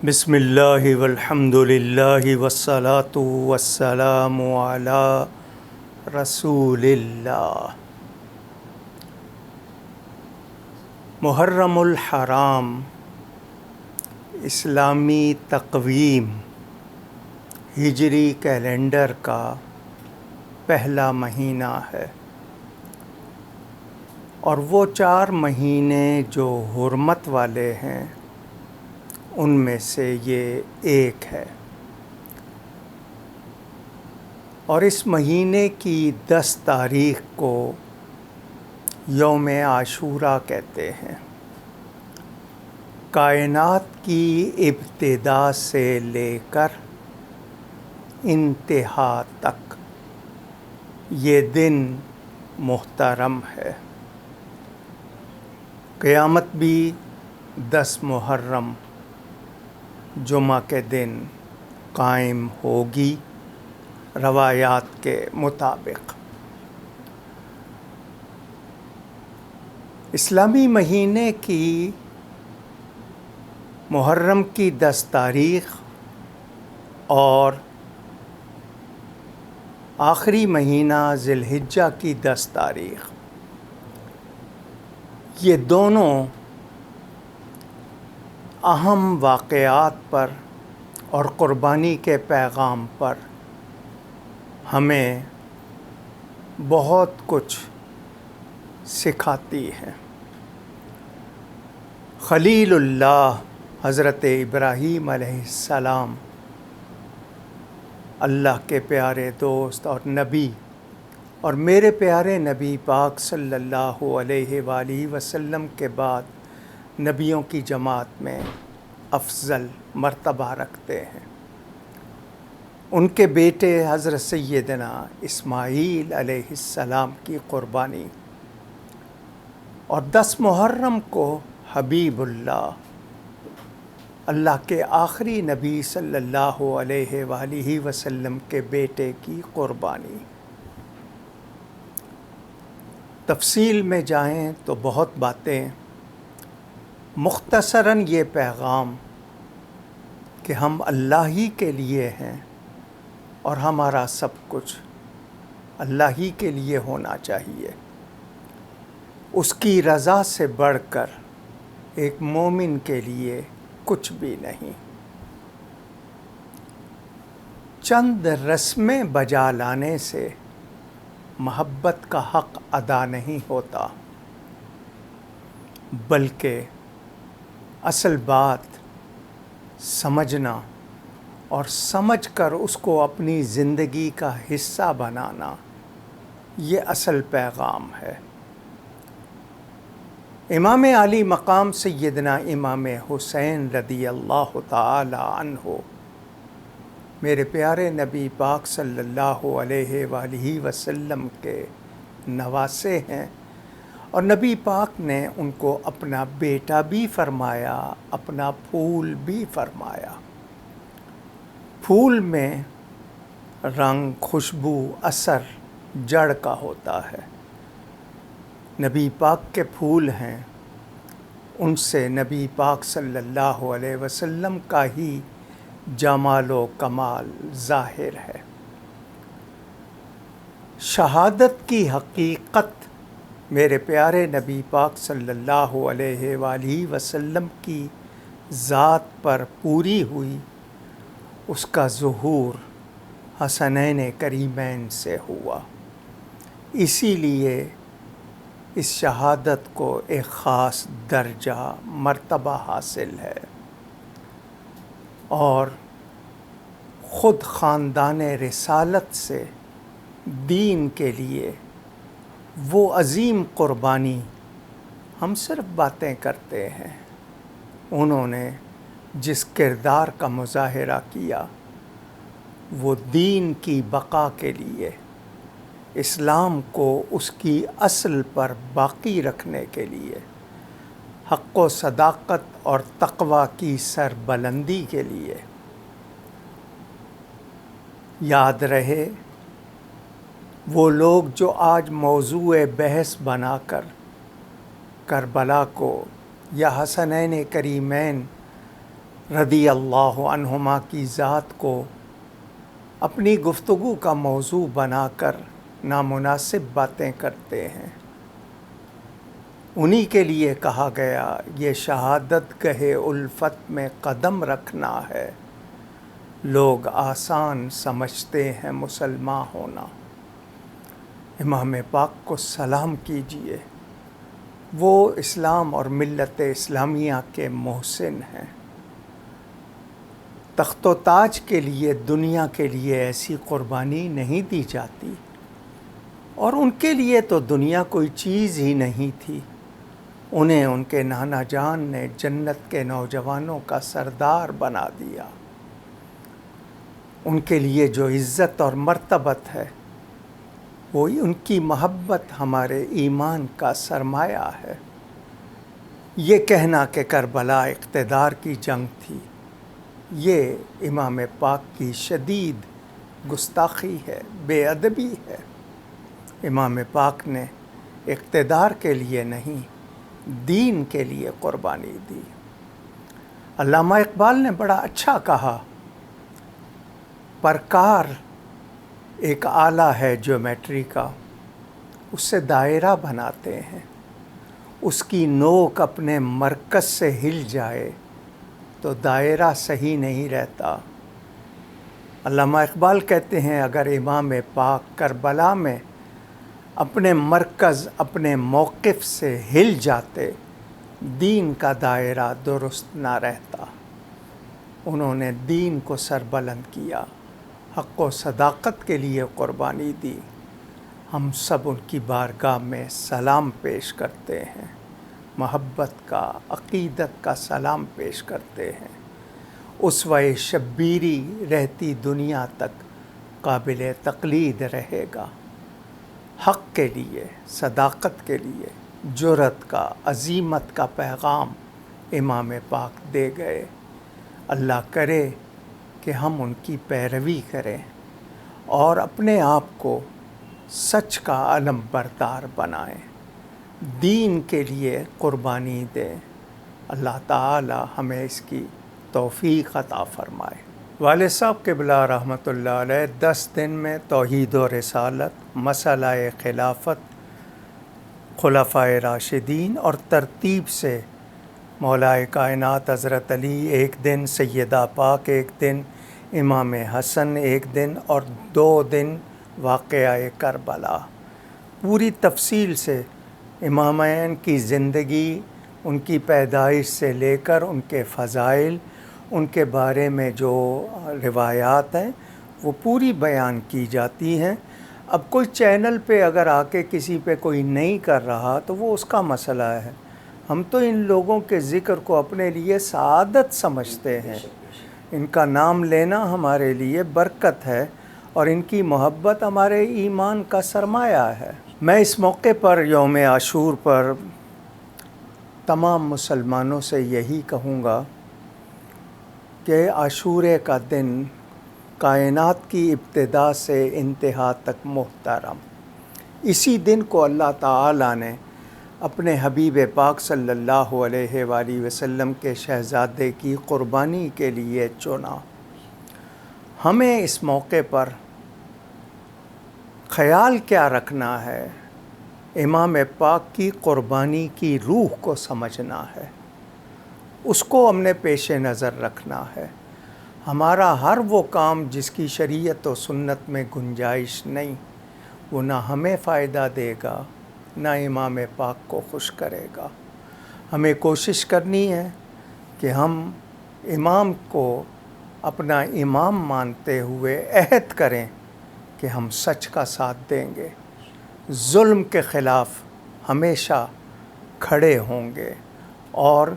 بسم اللہ والحمد للہ والصلاة والسلام علی رسول اللہ۔ محرم الحرام اسلامی تقویم ہجری کیلنڈر کا پہلا مہینہ ہے، اور وہ 4 مہینے جو حرمت والے ہیں ان میں سے یہ ایک ہے، اور اس مہینے کی 10 تاریخ کو یوم عاشوراء کہتے ہیں۔ کائنات کی ابتدا سے لے کر انتہا تک یہ دن محترم ہے۔ قیامت بھی 10 محرم جمعہ کے دن قائم ہوگی روایات کے مطابق۔ اسلامی مہینے کی محرم کی 10 تاریخ اور آخری مہینہ ذی الحجہ کی 10 تاریخ، یہ دونوں اہم واقعات پر اور قربانی کے پیغام پر ہمیں بہت کچھ سکھاتی ہیں۔ خلیل اللہ حضرت ابراہیم علیہ السلام اللہ کے پیارے دوست اور نبی، اور میرے پیارے نبی پاک صلی اللہ علیہ وآلہ وسلم کے بعد نبیوں کی جماعت میں افضل مرتبہ رکھتے ہیں۔ ان کے بیٹے حضرت سیدنا اسماعیل علیہ السلام کی قربانی، اور 10 محرم کو حبیب اللہ اللہ کے آخری نبی صلی اللہ علیہ وآلہ وسلم کے بیٹے کی قربانی۔ تفصیل میں جائیں تو بہت باتیں، مختصراً یہ پیغام کہ ہم اللہ ہی کے لیے ہیں اور ہمارا سب کچھ اللہ ہی کے لیے ہونا چاہیے۔ اس کی رضا سے بڑھ کر ایک مومن کے لیے کچھ بھی نہیں۔ چند رسمیں بجا لانے سے محبت کا حق ادا نہیں ہوتا، بلکہ اصل بات سمجھنا اور سمجھ کر اس کو اپنی زندگی کا حصہ بنانا، یہ اصل پیغام ہے۔ امام عالی مقام سیدنا امام حسین رضی اللہ تعالی عنہ میرے پیارے نبی پاک صلی اللہ علیہ وآلہ وسلم کے نواسے ہیں، اور نبی پاک نے ان کو اپنا بیٹا بھی فرمایا، اپنا پھول بھی فرمایا۔ پھول میں رنگ، خوشبو، اثر جڑ کا ہوتا ہے۔ نبی پاک کے پھول ہیں، ان سے نبی پاک صلی اللہ علیہ وسلم کا ہی جمال و کمال ظاہر ہے۔ شہادت کی حقیقت میرے پیارے نبی پاک صلی اللہ علیہ وآلہ وسلم کی ذات پر پوری ہوئی، اس کا ظہور حسنین کریمین سے ہوا۔ اسی لیے اس شہادت کو ایک خاص درجہ مرتبہ حاصل ہے، اور خود خاندان رسالت سے دین کے لیے وہ عظیم قربانی، ہم صرف باتیں کرتے ہیں، انہوں نے جس کردار کا مظاہرہ کیا وہ دین کی بقا کے لیے، اسلام کو اس کی اصل پر باقی رکھنے کے لیے، حق و صداقت اور تقوی کی سربلندی کے لیے۔ یاد رہے وہ لوگ جو آج موضوع بحث بنا کر کربلا کو یا حسنین کریمین رضی اللہ عنہما کی ذات کو اپنی گفتگو کا موضوع بنا کر نامناسب باتیں کرتے ہیں، انہی کے لیے کہا گیا یہ شہادت گہے الفت میں قدم رکھنا ہے، لوگ آسان سمجھتے ہیں مسلمان ہونا۔ امام پاک کو سلام کیجئے، وہ اسلام اور ملت اسلامیہ کے محسن ہیں۔ تخت و تاج کے لیے دنیا کے لیے ایسی قربانی نہیں دی جاتی، اور ان کے لیے تو دنیا کوئی چیز ہی نہیں تھی۔ انہیں ان کے نانا جان نے جنت کے نوجوانوں کا سردار بنا دیا۔ ان کے لیے جو عزت اور مرتبت ہے، وہی ان کی محبت ہمارے ایمان کا سرمایہ ہے۔ یہ کہنا کہ کربلا اقتدار کی جنگ تھی، یہ امام پاک کی شدید گستاخی ہے، بے ادبی ہے۔ امام پاک نے اقتدار کے لیے نہیں، دین کے لیے قربانی دی۔ علامہ اقبال نے بڑا اچھا کہا، پرکار ایک آلہ ہے جیومیٹری کا، اس سے دائرہ بناتے ہیں، اس کی نوک اپنے مرکز سے ہل جائے تو دائرہ صحیح نہیں رہتا۔ علامہ اقبال کہتے ہیں اگر امام پاک کربلا میں اپنے مرکز اپنے موقف سے ہل جاتے، دین کا دائرہ درست نہ رہتا۔ انہوں نے دین کو سربلند کیا، حق و صداقت کے لیے قربانی دی۔ ہم سب ان کی بارگاہ میں سلام پیش کرتے ہیں، محبت کا، عقیدت کا سلام پیش کرتے ہیں۔ اسوہ شبیری رہتی دنیا تک قابل تقلید رہے گا۔ حق کے لیے، صداقت کے لیے، جرأت کا، عزیمت کا پیغام امام پاک دے گئے۔ اللہ کرے کہ ہم ان کی پیروی کریں اور اپنے آپ کو سچ کا علم بردار بنائیں، دین کے لیے قربانی دیں۔ اللہ تعالی ہمیں اس کی توفیق عطا فرمائے۔ والد صاحب قبلہ رحمۃ اللہ علیہ 10 دن میں توحید و رسالت، مسئلہ خلافت، خلفائے راشدین اور ترتیب سے مولائے کائنات حضرت علی ایک دن، سیدہ پاک ایک دن، امام حسن ایک دن اور 2 دن واقعہ کربلا، پوری تفصیل سے امامین کی زندگی، ان کی پیدائش سے لے کر ان کے فضائل، ان کے بارے میں جو روایات ہیں وہ پوری بیان کی جاتی ہیں۔ اب کوئی چینل پہ اگر آ کے کسی پہ کوئی نہیں کر رہا تو وہ اس کا مسئلہ ہے۔ ہم تو ان لوگوں کے ذکر کو اپنے لیے سعادت سمجھتے ہیں، ان کا نام لینا ہمارے لیے برکت ہے، اور ان کی محبت ہمارے ایمان کا سرمایہ ہے۔ میں اس موقع پر، یوم عاشور پر، تمام مسلمانوں سے یہی کہوں گا کہ عاشورے کا دن کائنات کی ابتدا سے انتہا تک محترم۔ اسی دن کو اللہ تعالیٰ نے اپنے حبیب پاک صلی اللہ علیہ وآلہ وسلم کے شہزادے کی قربانی کے لیے چنا۔ ہمیں اس موقع پر خیال کیا رکھنا ہے؟ امام پاک کی قربانی کی روح کو سمجھنا ہے، اس کو ہم نے پیش نظر رکھنا ہے۔ ہمارا ہر وہ کام جس کی شریعت و سنت میں گنجائش نہیں، وہ نہ ہمیں فائدہ دے گا نہ امام پاک کو خوش کرے گا۔ ہمیں کوشش کرنی ہے کہ ہم امام کو اپنا امام مانتے ہوئے عہد کریں کہ ہم سچ کا ساتھ دیں گے، ظلم کے خلاف ہمیشہ کھڑے ہوں گے، اور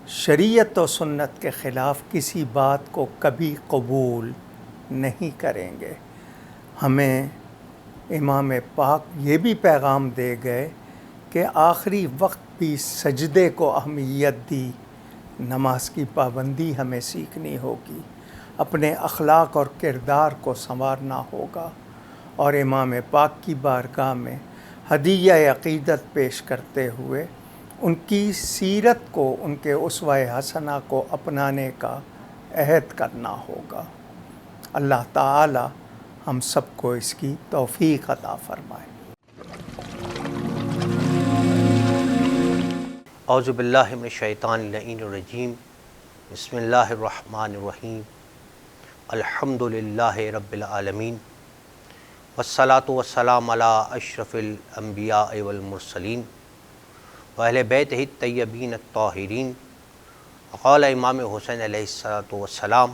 شریعت و سنت کے خلاف کسی بات کو کبھی قبول نہیں کریں گے۔ ہمیں امام پاک یہ بھی پیغام دے گئے کہ آخری وقت بھی سجدے کو اہمیت دی، نماز کی پابندی ہمیں سیکھنی ہوگی، اپنے اخلاق اور کردار کو سنوارنا ہوگا، اور امام پاک کی بارگاہ میں ہدیہ عقیدت پیش کرتے ہوئے ان کی سیرت کو، ان کے اسوہ حسنہ کو اپنانے کا عہد کرنا ہوگا۔ اللہ تعالی ہم سب کو اس کی توفیق عطا فرمائے۔ اعوذ باللہ من الشیطان اللعین الرجیم، بسم اللہ الرحمن الرحیم، الحمد للہ رب العالمین، والصلاة والسلام علی اشرف الانبیاء والمرسلین واہل بیتہ الطیبین الطاہرین۔ قال امام حسین علیہ السلام،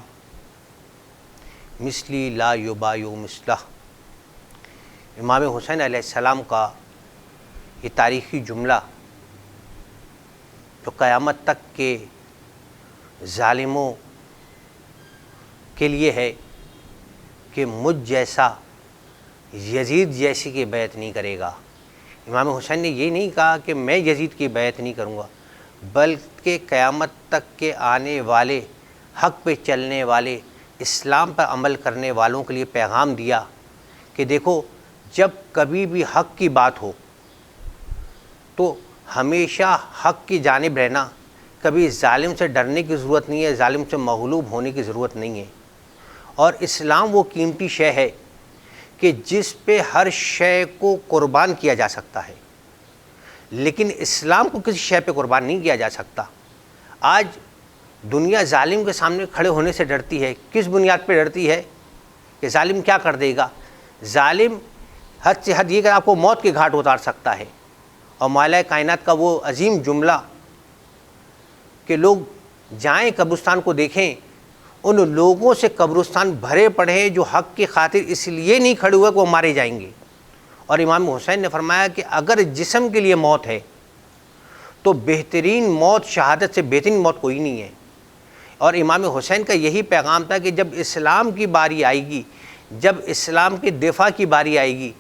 مثلی لا یبایع مثلہ۔ امام حسین علیہ السلام کا یہ تاریخی جملہ جو قیامت تک کے ظالموں کے لیے ہے کہ مجھ جیسا یزید جیسی کی بیعت نہیں کرے گا۔ امام حسین نے یہ نہیں کہا کہ میں یزید کی بیعت نہیں کروں گا، بلکہ قیامت تک کے آنے والے حق پہ چلنے والے اسلام پر عمل کرنے والوں کے لیے پیغام دیا کہ دیکھو، جب کبھی بھی حق کی بات ہو تو ہمیشہ حق کی جانب رہنا، کبھی ظالم سے ڈرنے کی ضرورت نہیں ہے، ظالم سے مغلوب ہونے کی ضرورت نہیں ہے۔ اور اسلام وہ قیمتی شے ہے کہ جس پہ ہر شے کو قربان کیا جا سکتا ہے، لیکن اسلام کو کسی شے پہ قربان نہیں کیا جا سکتا۔ آج دنیا ظالم کے سامنے کھڑے ہونے سے ڈرتی ہے۔ کس بنیاد پہ ڈرتی ہے؟ کہ ظالم کیا کر دے گا۔ ظالم حد سے حد یہ کہ آپ کو موت کے گھاٹ اتار سکتا ہے۔ اور مولا کائنات کا وہ عظیم جملہ کہ لوگ جائیں قبرستان کو دیکھیں، ان لوگوں سے قبرستان بھرے پڑے ہیں جو حق کی خاطر اس لیے نہیں کھڑے ہوئے کہ وہ مارے جائیں گے۔ اور امام حسین نے فرمایا کہ اگر جسم کے لیے موت ہے تو بہترین موت، شہادت سے بہترین موت کوئی نہیں ہے۔ اور امام حسین کا یہی پیغام تھا کہ جب اسلام کی باری آئے گی، جب اسلام کے دفاع کی باری آئے گی،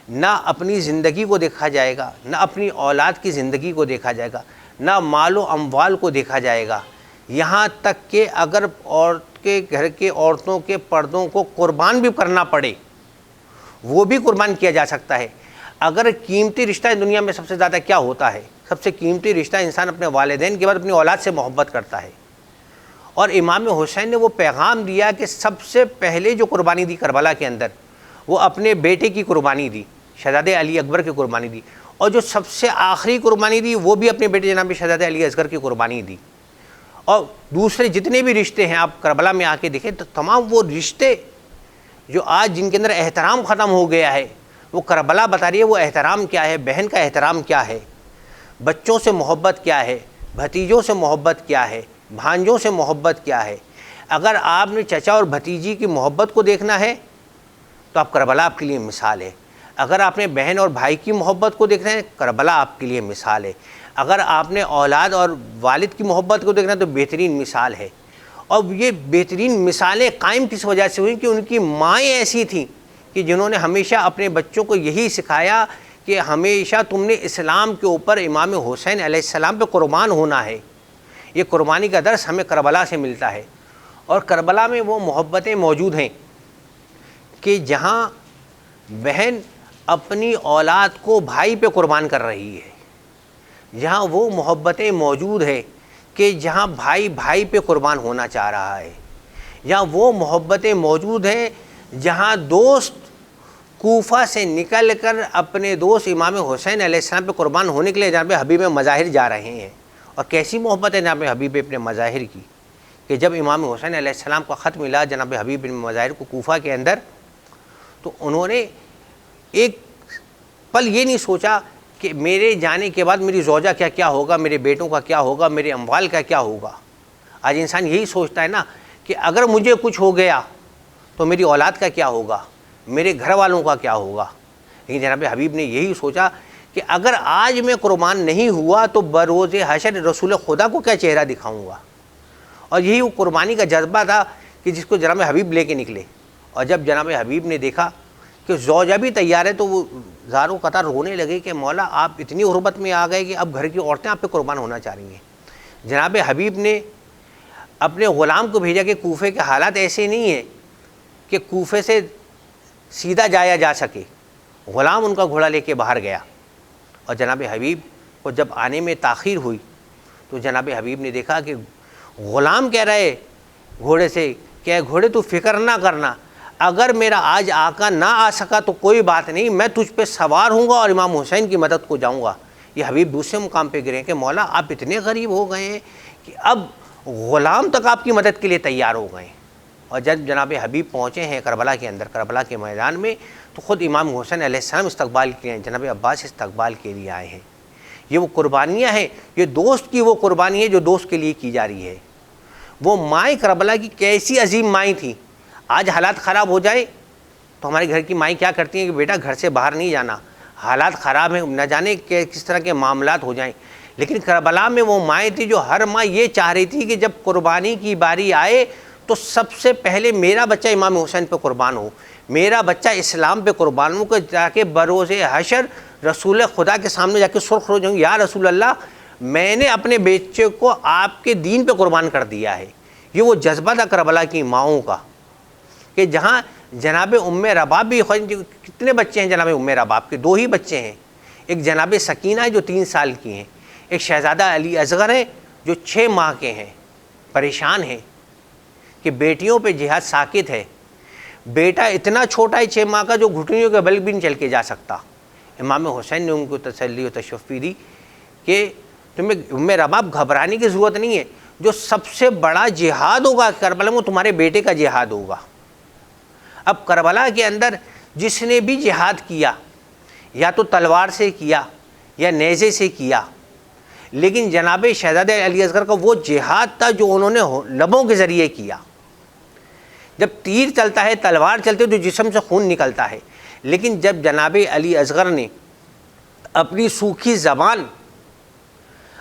نہ اپنی زندگی کو دیکھا جائے گا، نہ اپنی اولاد کی زندگی کو دیکھا جائے گا، نہ مال و اموال کو دیکھا جائے گا، یہاں تک کہ اگر عورت کے گھر کے عورتوں کے پردوں کو قربان بھی کرنا پڑے وہ بھی قربان کیا جا سکتا ہے۔ اگر قیمتی رشتہ دنیا میں سب سے زیادہ کیا ہوتا ہے؟ سب سے قیمتی رشتہ انسان اپنے والدین کے بعد اپنی اولاد سے محبت کرتا ہے۔ اور امام حسین نے وہ پیغام دیا کہ سب سے پہلے جو قربانی دی کربلا کے اندر، وہ اپنے بیٹے کی قربانی دی، شہزادے علی اکبر کی قربانی دی۔ اور جو سب سے آخری قربانی دی وہ بھی اپنے بیٹے جناب شہزادے علی اصغر کی قربانی دی۔ اور دوسرے جتنے بھی رشتے ہیں آپ کربلا میں آ کے دیکھیں تو تمام وہ رشتے جو آج جن کے اندر احترام ختم ہو گیا ہے، وہ کربلا بتا رہی ہے وہ احترام کیا ہے، بہن کا احترام کیا ہے، بچوں سے محبت کیا ہے، بھتیجوں سے محبت کیا ہے، بھانجوں سے محبت کیا ہے۔ اگر آپ نے چچا اور بھتیجی کی محبت کو دیکھنا ہے تو آپ کربلا آپ کے لیے مثال ہے۔ اگر آپ نے بہن اور بھائی کی محبت کو دیکھنا ہے، کربلا آپ کے لیے مثال ہے۔ اگر آپ نے اولاد اور والد کی محبت کو دیکھنا ہے تو بہترین مثال ہے۔ اور یہ بہترین مثالیں قائم کس وجہ سے ہوئیں کہ ان کی مائیں ایسی تھیں کہ جنہوں نے ہمیشہ اپنے بچوں کو یہی سکھایا کہ ہمیشہ تم نے اسلام کے اوپر امام حسین علیہ السلام پہ قربان ہونا ہے۔ یہ قربانی کا درس ہمیں کربلا سے ملتا ہے۔ اور کربلا میں وہ محبتیں موجود ہیں کہ جہاں بہن اپنی اولاد کو بھائی پہ قربان کر رہی ہے، جہاں وہ محبتیں موجود ہیں کہ جہاں بھائی بھائی پہ قربان ہونا چاہ رہا ہے، جہاں وہ محبتیں موجود ہیں جہاں دوست کوفہ سے نکل کر اپنے دوست امام حسین علیہ السلام پہ قربان ہونے کے لیے جناب حبیب مظاہر جا رہے ہیں۔ اور کیسی محبت ہے جناب حبیب اپنے مظاہر کی کہ جب امام حسین علیہ السلام کا خط ملا جناب حبیب بن مظاہر کو کوفہ کے اندر، تو انہوں نے ایک پل یہ نہیں سوچا کہ میرے جانے کے بعد میری زوجہ کا کیا ہوگا، میرے بیٹوں کا کیا ہوگا، میرے اموال کا کیا ہوگا۔ آج انسان یہی سوچتا ہے نا کہ اگر مجھے کچھ ہو گیا تو میری اولاد کا کیا ہوگا، میرے گھر والوں کا کیا ہوگا۔ لیکن جناب حبیب نے یہی سوچا کہ اگر آج میں قربان نہیں ہوا تو بروز حشر رسول خدا کو کیا چہرہ دکھاؤں گا۔ اور یہی وہ قربانی کا جذبہ تھا کہ جس کو جناب حبیب لے کے نکلے۔ اور جب جناب حبیب نے دیکھا کہ زوجہ بھی تیار ہے تو وہ زاروں قطار رونے لگے کہ مولا آپ اتنی غربت میں آ گئے کہ اب گھر کی عورتیں آپ پہ قربان ہونا چاہ رہی ہیں۔ جناب حبیب نے اپنے غلام کو بھیجا کہ کوفے کے حالات ایسے نہیں ہیں کہ کوفے سے سیدھا جایا جا سکے۔ غلام ان کا گھوڑا لے کے باہر گیا اور جناب حبیب کو جب آنے میں تاخیر ہوئی تو جناب حبیب نے دیکھا کہ غلام کہہ رہے گھوڑے سے کہ گھوڑے تو فکر نہ کرنا، اگر میرا آج آقا نہ آ سکا تو کوئی بات نہیں، میں تجھ پہ سوار ہوں گا اور امام حسین کی مدد کو جاؤں گا۔ یہ حبیب دوسرے مقام پہ گرے کہ مولا آپ اتنے غریب ہو گئے ہیں کہ اب غلام تک آپ کی مدد کے لیے تیار ہو گئے ہیں۔ اور جب جناب حبیب پہنچے ہیں کربلا کے اندر، کربلا کے میدان میں، تو خود امام حسین علیہ السلام استقبال کے ہیں، جناب عباس استقبال کے لیے آئے ہیں۔ یہ وہ قربانیاں ہیں، یہ دوست کی وہ قربانی ہے جو دوست کے لیے کی جا رہی ہے۔ وہ مائیں کربلا کی کیسی عظیم مائیں تھیں۔ آج حالات خراب ہو جائے تو ہمارے گھر کی مائیں کیا کرتی ہیں کہ بیٹا گھر سے باہر نہیں جانا، حالات خراب ہیں، نہ جانے کہ کس طرح کے معاملات ہو جائیں۔ لیکن کربلا میں وہ مائیں تھیں جو ہر ماں یہ چاہ رہی تھی کہ جب قربانی کی باری آئے تو سب سے پہلے میرا بچہ امام حسین پہ قربان ہو، میرا بچہ اسلام پہ قربان ہو، کہ تاکہ بروز حشر رسول خدا کے سامنے جا کے سرخ ہو جاؤں، یا رسول اللہ میں نے اپنے بچے کو آپ کے دین پہ قربان کر دیا ہے۔ یہ وہ جذبہ تھا کربلا کی ماؤں کا، کہ جہاں جناب ام رباب بھی، کتنے بچے ہیں جناب ام رباب کے؟ 2 ہی بچے ہیں، ایک جناب سکینہ ہے جو 3 سال کی ہیں، ایک شہزادہ علی اصغر ہے جو 6 ماہ کے ہیں، پریشان ہیں کہ بیٹیوں پہ جہاد ساکت ہے۔ بیٹا اتنا چھوٹا ہے 6 ماہ کا جو گھٹنیوں کے بل بھی نہیں چل کے جا سکتا۔ امام حسین نے ان کو تسلی و تشفی دی کہ تمہیں ام رباب گھبرانے کی ضرورت نہیں ہے، جو سب سے بڑا جہاد ہوگا کربلا میں وہ تمہارے بیٹے کا جہاد ہوگا۔ اب کربلا کے اندر جس نے بھی جہاد کیا، یا تو تلوار سے کیا یا نیزے سے کیا، لیکن جناب شہزادہ علی اصغر کا وہ جہاد تھا جو انہوں نے لبوں کے ذریعے کیا۔ جب تیر چلتا ہے، تلوار چلتی ہے تو جسم سے خون نکلتا ہے، لیکن جب جناب علی اصغر نے اپنی سوکھی زبان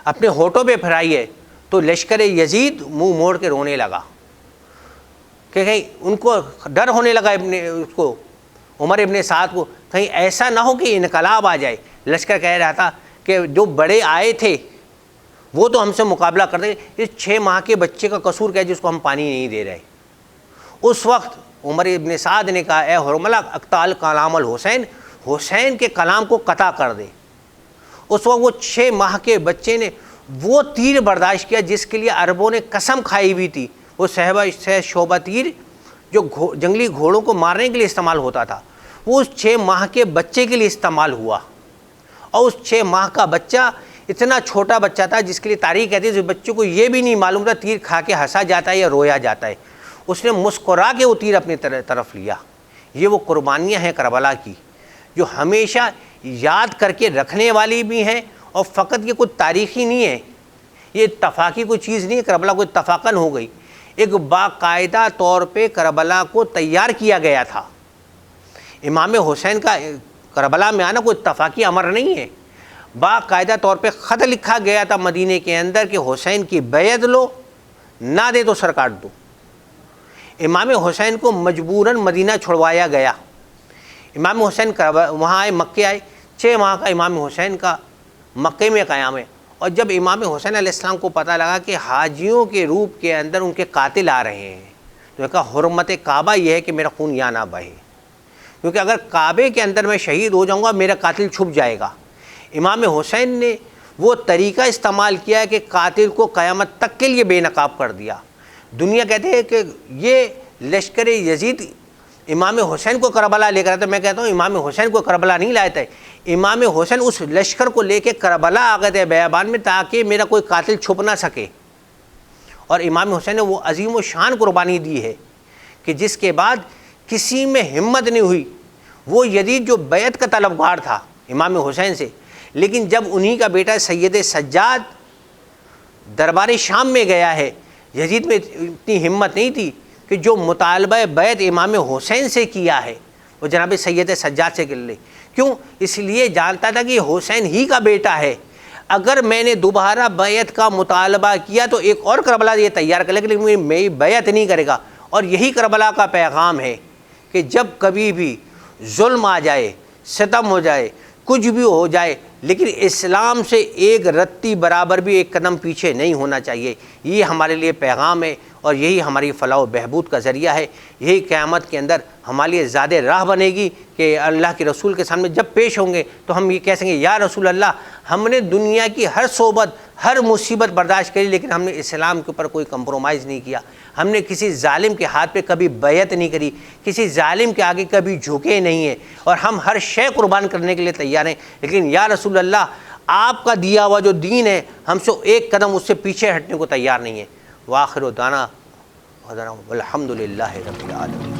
اپنے ہونٹوں پہ پھیرائی ہے تو لشکر یزید منہ موڑ کے رونے لگا، کہ کہیں ان کو ڈر ہونے لگا اس کو عمر ابن سعد کو، کہیں ایسا نہ ہو کہ انقلاب آ جائے۔ لشکر کہہ رہا تھا کہ جو بڑے آئے تھے وہ تو ہم سے مقابلہ کر دیں، اس 6 ماہ کے بچے کا قصور کیا ہے جس کو ہم پانی نہیں دے رہے۔ اس وقت عمر ابن سعد نے کہا اے حرملہ اقتال کلام الحسین، حسین کے کلام کو قطع کر دے۔ اس وقت وہ 6 ماہ کے بچے نے وہ تیر برداشت کیا جس کے لیے عربوں نے قسم کھائی ہوئی تھی، وہ شعبہ تیر جو جنگلی گھوڑوں کو مارنے کے لیے استعمال ہوتا تھا، وہ اس 6 ماہ کے بچے کے لیے استعمال ہوا۔ اور اس 6 ماہ کا بچہ اتنا چھوٹا بچہ تھا جس کے لیے تاریخ کہتی ہے اس بچے کو یہ بھی نہیں معلوم تھا تیر کھا کے ہنسا جاتا ہے یا رویا جاتا ہے، اس نے مسکرا کے وہ تیر اپنی طرف لیا۔ یہ وہ قربانیاں ہیں کربلا کی جو ہمیشہ یاد کر کے رکھنے والی بھی ہیں، اور فقط یہ کوئی تاریخی نہیں ہے، یہ اتفاقی کوئی چیز نہیں ہے، کربلا کوئی اتفاقاً ہو گئی، ایک باقاعدہ طور پہ کربلا کو تیار کیا گیا تھا۔ امام حسین کا کربلا میں آنا کوئی اتفاقی امر نہیں ہے، باقاعدہ طور پہ خط لکھا گیا تھا مدینے کے اندر کہ حسین کی بیعت لو، نہ دے تو سر کاٹ دو۔ امام حسین کو مجبوراً مدینہ چھڑوایا گیا۔ امام حسین وہاں آئے، مکے آئے، 6 ماہ کا امام حسین کا مکے میں قیام ہے۔ اور جب امام حسین علیہ السلام کو پتہ لگا کہ حاجیوں کے روپ کے اندر ان کے قاتل آ رہے ہیں، تو نے کہا حرمت کعبہ یہ ہے کہ میرا خون یہاں نہ بہے، کیونکہ اگر کعبے کے اندر میں شہید ہو جاؤں گا میرا قاتل چھپ جائے گا۔ امام حسین نے وہ طریقہ استعمال کیا کہ قاتل کو قیامت تک کے لیے بے نقاب کر دیا۔ دنیا کہتے ہیں کہ یہ لشکر یزید امام حسین کو کربلا لے کر آتا ہے، میں کہتا ہوں امام حسین کو کربلا نہیں لائے تھے، امام حسین اس لشکر کو لے کے کربلا آ گئے تھے بیابان میں تاکہ میرا کوئی قاتل چھپ نہ سکے۔ اور امام حسین نے وہ عظیم و شان قربانی دی ہے کہ جس کے بعد کسی میں ہمت نہیں ہوئی۔ وہ یزید جو بیعت کا طلبگار تھا امام حسین سے، لیکن جب انہی کا بیٹا سید سجاد دربار شام میں گیا ہے، یزید میں اتنی ہمت نہیں تھی کہ جو مطالبہ بیعت امام حسین سے کیا ہے وہ جناب سید سجاد سے کر لے۔ کیوں؟ اس لیے جانتا تھا کہ حسین ہی کا بیٹا ہے، اگر میں نے دوبارہ بیعت کا مطالبہ کیا تو ایک اور کربلا یہ تیار کر لے گا، لیکن میری بیعت نہیں کرے گا۔ اور یہی کربلا کا پیغام ہے کہ جب کبھی بھی ظلم آ جائے، ستم ہو جائے، کچھ بھی ہو جائے، لیکن اسلام سے ایک رتی برابر بھی ایک قدم پیچھے نہیں ہونا چاہیے۔ یہ ہمارے لیے پیغام ہے اور یہی ہماری فلاح و بہبود کا ذریعہ ہے۔ یہی قیامت کے اندر ہمارے لیے زیادہ راہ بنے گی کہ اللہ کے رسول کے سامنے جب پیش ہوں گے تو ہم یہ کہہ سکیں گے یا رسول اللہ، ہم نے دنیا کی ہر صحبت ہر مصیبت برداشت کری، لیکن ہم نے اسلام کے اوپر کوئی کمپرومائز نہیں کیا، ہم نے کسی ظالم کے ہاتھ پہ کبھی بیعت نہیں کری، کسی ظالم کے آگے کبھی جھکے نہیں ہیں، اور ہم ہر شے قربان کرنے کے لیے تیار ہیں، لیکن یا رسول اللہ آپ کا دیا ہوا جو دین ہے ہم سے ایک قدم اس سے پیچھے ہٹنے کو تیار نہیں ہے۔ وآخر دعوانا الحمد للہ رب العالمین۔